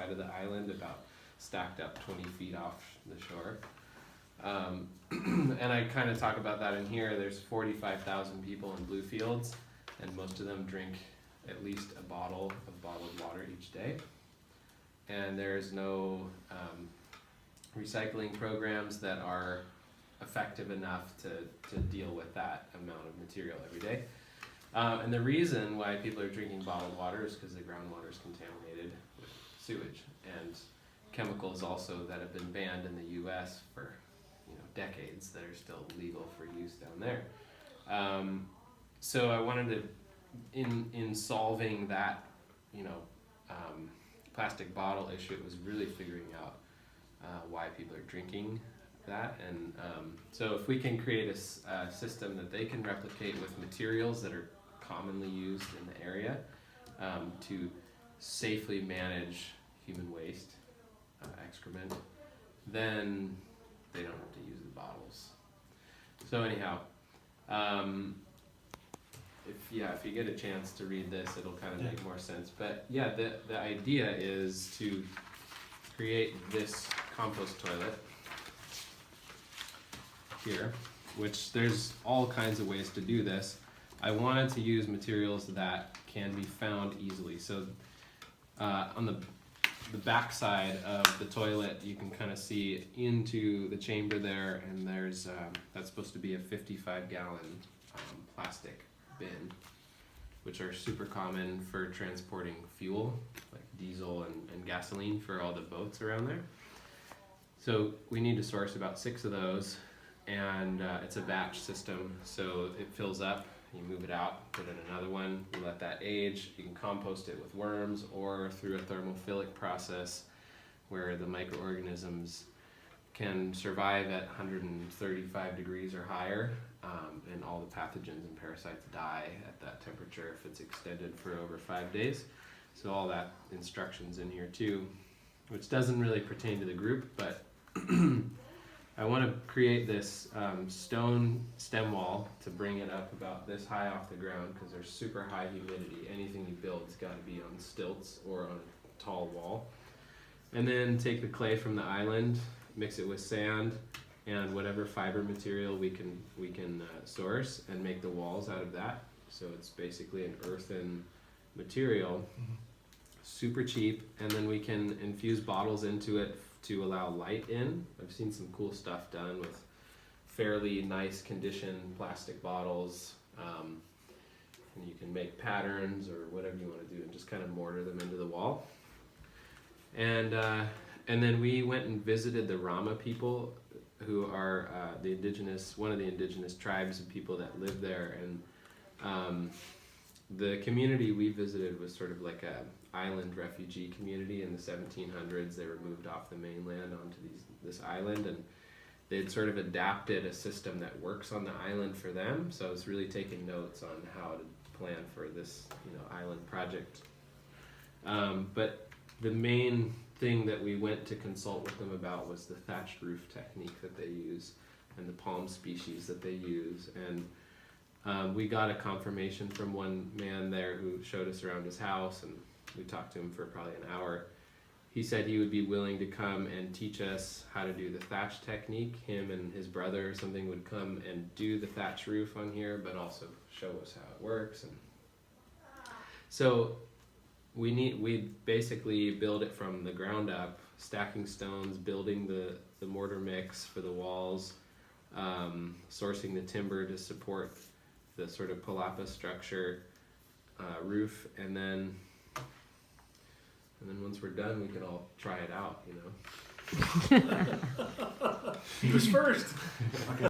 side of the island, about stacked up 20 feet off the shore. And I kind of talk about that in here. There's 45,000 people in Bluefields, and most of them drink at least a bottle of bottled water each day. And there's no recycling programs that are effective enough to deal with that amount of material every day. And the reason why people are drinking bottled water is because the groundwater is contaminated with sewage and chemicals also that have been banned in the US for decades that are still legal for use down there. So I wanted to, in solving that plastic bottle issue, it was really figuring out why people are drinking that. And so if we can create a system that they can replicate with materials that are commonly used in the area to safely manage human waste, excrement, then they don't have to use the bottles. So anyhow, if you get a chance to read this, it'll kind of make more sense. But yeah, the idea is to create this compost toilet here, which there's all kinds of ways to do this. I wanted to use materials that can be found easily. So on the back side of the toilet, you can kind of see into the chamber there, and there's that's supposed to be a 55-gallon plastic bin, which are super common for transporting fuel, like diesel and gasoline for all the boats around there. So we need to source about 6 of those, and it's a batch system, so it fills up, you move it out, put in another one, you let that age, you can compost it with worms or through a thermophilic process where the microorganisms can survive at 135 degrees or higher, and all the pathogens and parasites die at that temperature if it's extended for over 5 days. So all that instructions in here too, which doesn't really pertain to the group, but I want to create this stone stem wall to bring it up about this high off the ground because there's super high humidity. Anything you build's got to be on stilts or on a tall wall. And then take the clay from the island, mix it with sand and whatever fiber material we can source, and make the walls out of that. So it's basically an earthen material, super cheap, and then we can infuse bottles into it to allow light in. I've seen some cool stuff done with fairly nice condition plastic bottles, and you can make patterns or whatever you want to do and just kind of mortar them into the wall. And then we went and visited the Rama people, who are one of the indigenous tribes of people that live there, and the community we visited was sort of like a island refugee community. In the 1700s, they were moved off the mainland onto this island, and they'd sort of adapted a system that works on the island for them. So I was really taking notes on how to plan for this island project. But the main thing that we went to consult with them about was the thatched roof technique that they use and the palm species that they use. And we got a confirmation from one man there who showed us around his house, and we talked to him for probably an hour. He said he would be willing to come and teach us how to do the thatch technique. Him and his brother or something would come and do the thatch roof on here, but also show us how it works. And so we basically build it from the ground up, stacking stones, building the mortar mix for the walls, sourcing the timber to support the sort of palapa structure roof, and then once we're done, we can all try it out, Who's first?